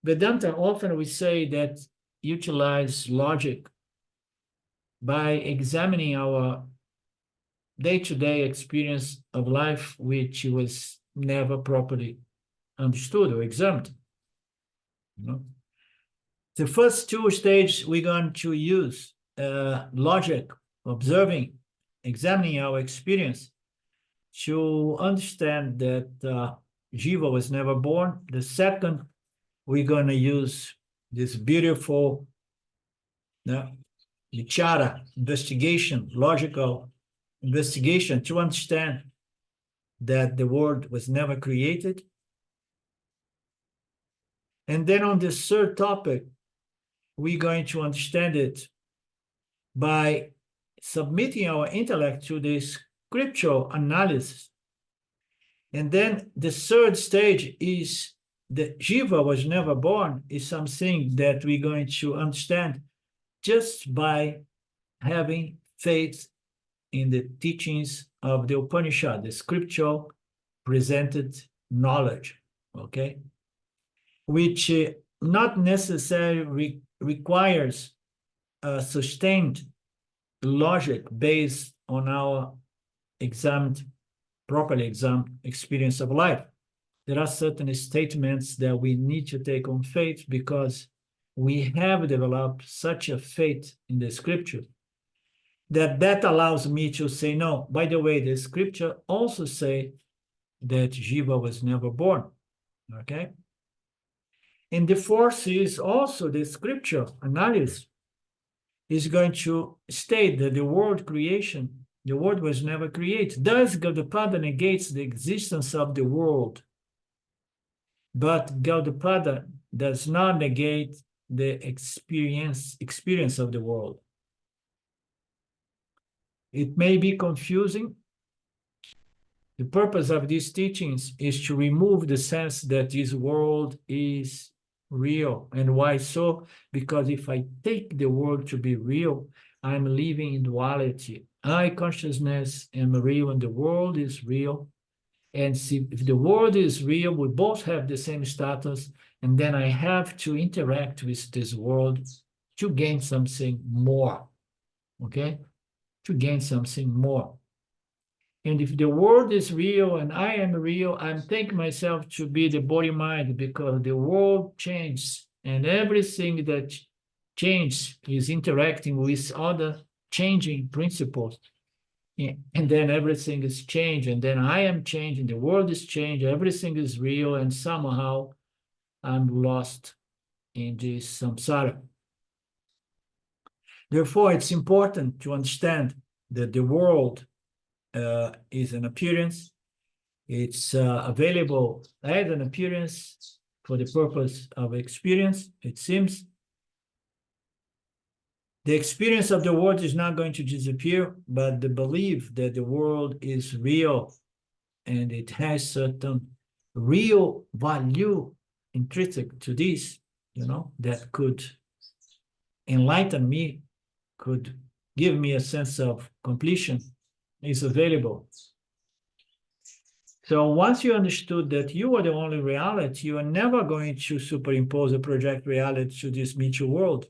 Vedanta often we say that utilize logic by examining our day-to-day experience of life, which was never properly understood or examined. The first 2 stages we're going to use logic, observing, examining our experience to understand that Jiva was never born. The second, we're going to use this beautiful vichara, investigation, logical investigation to understand that the world was never created. And then on this third topic, we're going to understand it by submitting our intellect to this scriptural analysis. And then the third stage is that Jiva was never born, is something that we're going to understand just by having faith in the teachings of the Upanishad, the scriptural presented knowledge, okay? Which not necessarily requires a sustained logic based on our properly examined experience of life. There are certain statements that we need to take on faith because we have developed such a faith in the scripture that allows me to say, no, by the way, the scripture also say that Jiva was never born, okay? And the fourth is also the scripture analysis is going to state that the world creation, the world was never created. Thus, Gaudapada negates the existence of the world. But Gaudapada does not negate the experience of the world. It may be confusing. The purpose of these teachings is to remove the sense that this world is real. And why so? Because if I take the world to be real, I'm living in duality. I, consciousness, am real and the world is real. And see, if the world is real, we both have the same status, and then I have to interact with this world to gain something more, okay? To gain something more. And if the world is real and I am real, I'm taking myself to be the body-mind because the world changes and everything that changes is interacting with other changing principles. And then everything is changed, and then I am changing, the world is changed, everything is real, and somehow I'm lost in this samsara. Therefore, it's important to understand that the world is an appearance. It's available as an appearance for the purpose of experience, it seems. The experience of the world is not going to disappear, but the belief that the world is real and it has certain real value intrinsic to this, that could enlighten me, could give me a sense of completion, is available. So once you understood that you are the only reality, you are never going to superimpose a project reality to this mutual world.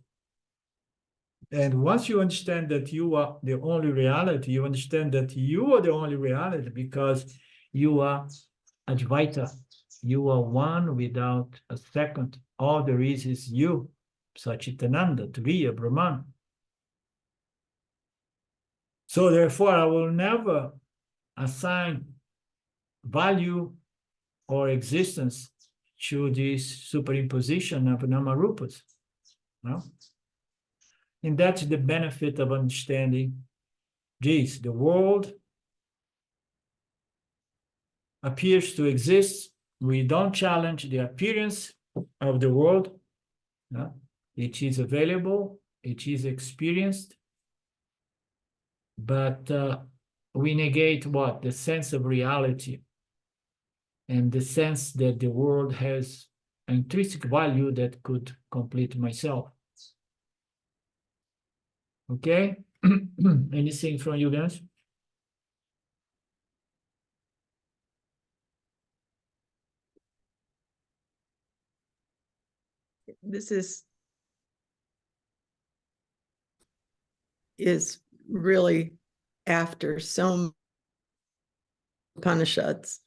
And once you understand that you are the only reality, you understand that you are the only reality because you are Advaita. You are one without a second. All there is you, Sachitananda, Turiya, Brahman. So therefore, I will never assign value or existence to this superimposition of Namarupas. No? And that's the benefit of understanding this. The world appears to exist. We don't challenge the appearance of the world. No? It is available. It is experienced. But we negate what? The sense of reality and the sense that the world has intrinsic value that could complete myself. Okay? Anything from you guys? This is really after some Upanishads,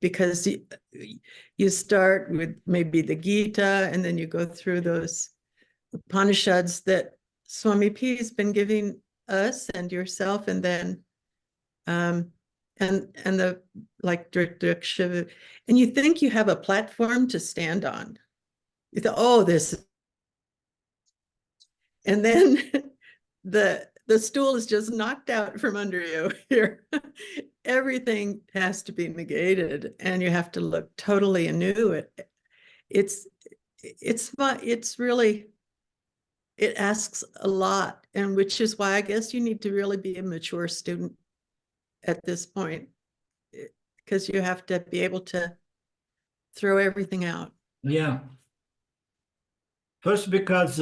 because you start with maybe the Gita, and then you go through those Upanishads that Swami P has been giving us and yourself, and then and the like Shiva, and you think you have a platform to stand on. You thought, oh, this, and then the stool is just knocked out from under you here. Everything has to be negated, and you have to look totally anew. It's really, it asks a lot, and which is why I guess you need to really be a mature student at this point, because you have to be able to throw everything out. Yeah. First, because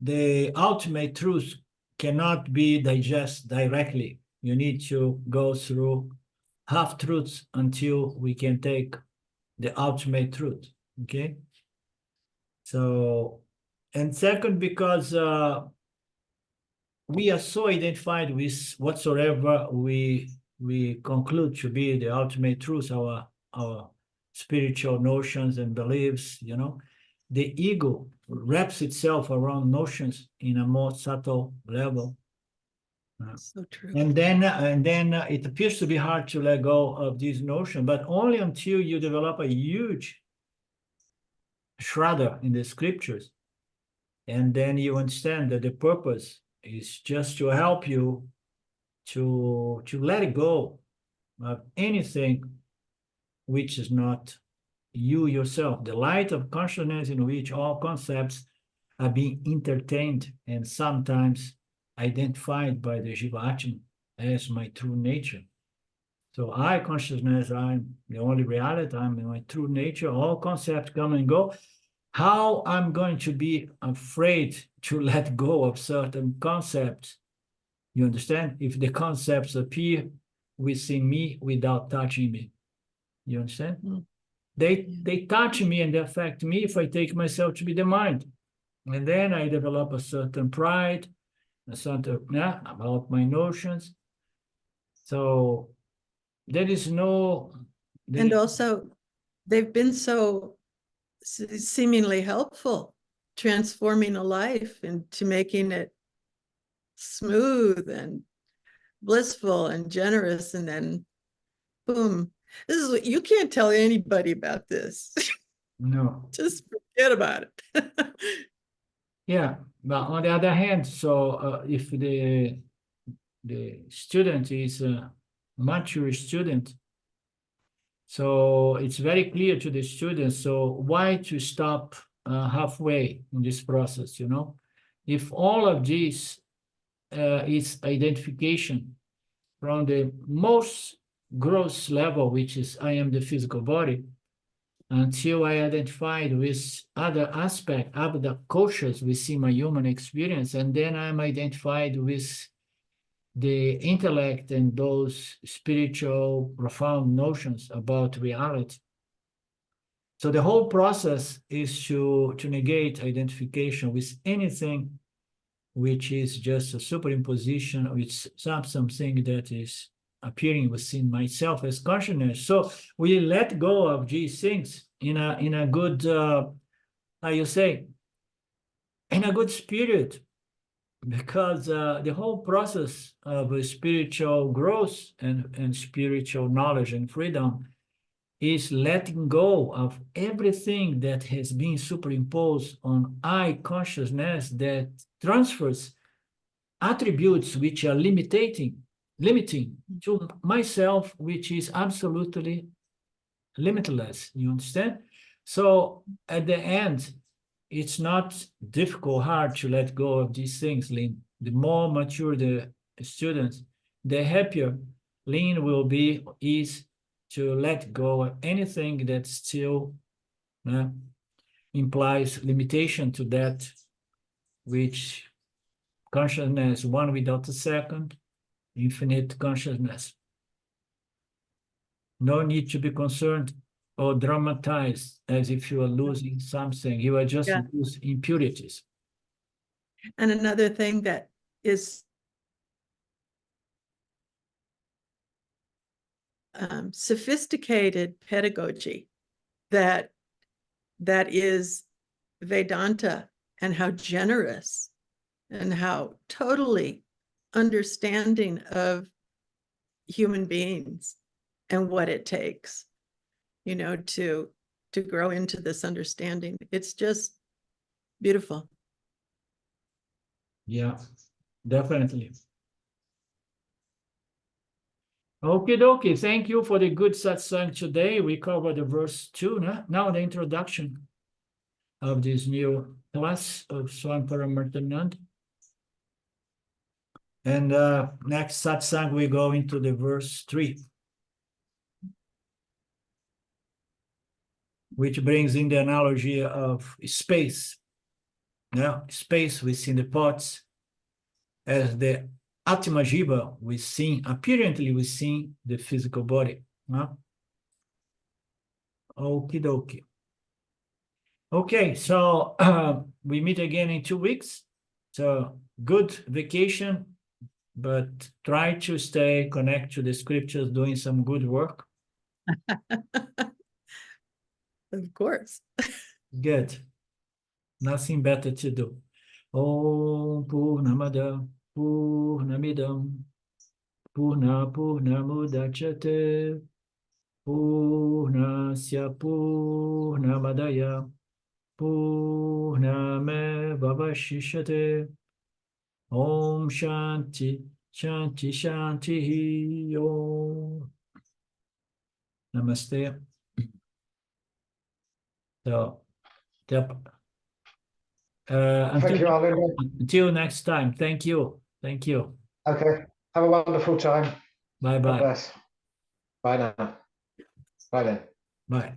the ultimate truth cannot be digested directly. You need to go through half-truths until we can take the ultimate truth, okay? So, and second, because we are so identified with whatsoever we conclude to be the ultimate truth, our spiritual notions and beliefs, the ego wraps itself around notions in a more subtle level. So true. And then it appears to be hard to let go of this notion, but only until you develop a huge shraddha in the scriptures. And then you understand that the purpose is just to help you to let it go of anything which is not you yourself, the light of consciousness in which all concepts are being entertained and sometimes identified by the Jivatma as my true nature. So I, consciousness, I'm the only reality, I'm in my true nature, all concepts come and go. How I'm going to be afraid to let go of certain concepts, you understand? If the concepts appear within me without touching me, you understand? Mm. They touch me and they affect me if I take myself to be the mind. And then I develop a certain pride, a certain, about my notions. So there is no... And also, they've been so seemingly helpful, transforming a life into making it smooth and blissful and generous, and then boom. This is what you can't tell anybody about this. No. Just forget about it. Yeah, but on the other hand, so if the student is a mature student, so it's very clear to the student. So why to stop halfway in this process? You know, if all of this is identification from the most gross level, which is I am the physical body, until I identified with other aspect, other cultures within my human experience, and then I'm identified with the intellect and those spiritual profound notions about reality. So the whole process is to negate identification with anything which is just a superimposition, with something that is appearing within myself as consciousness. So we let go of these things in a good, how you say, in a good spirit, because the whole process of spiritual growth and spiritual knowledge and freedom is letting go of everything that has been superimposed on I consciousness that transfers attributes which are limiting to myself, which is absolutely limitless. You understand? So at the end, it's not difficult, hard to let go of these things, Lynn. The more mature the students, the happier Lynn will be is to let go of anything that still implies limitation to that which consciousness, one without a second, infinite consciousness. No need to be concerned or dramatized as if you are losing something. You are just losing impurities. And another thing that is sophisticated pedagogy that is Vedanta, and how generous and how totally understanding of human beings and what it takes, you know, to grow into this understanding. It's just beautiful. Yeah, definitely. Okay, dokie. Thank you for the good satsang today. We covered the verse 2. Now the introduction of this new class of Swami Paramarthanand. And next satsang, we go into the verse 3, which brings in the analogy of space. Yeah, space within the pots as the Atma Jiva within, apparently within the physical body. Okie dokie. Okay, so we meet again in 2 weeks. So good vacation, but try to stay connected to the scriptures, doing some good work. Of course. Good. Nothing better to do. Om Purnamada Purnamidam Purnamudachyate Purnasya Purnamadaya Purnamevavashishyate. Om Shanti Shanti Shanti Om. Namaste. So, Thank you, Arlindo. until next time. Thank you. Thank you. Okay. Have a wonderful time. God Bye-bye. bless. Bye now. Bye then. Bye.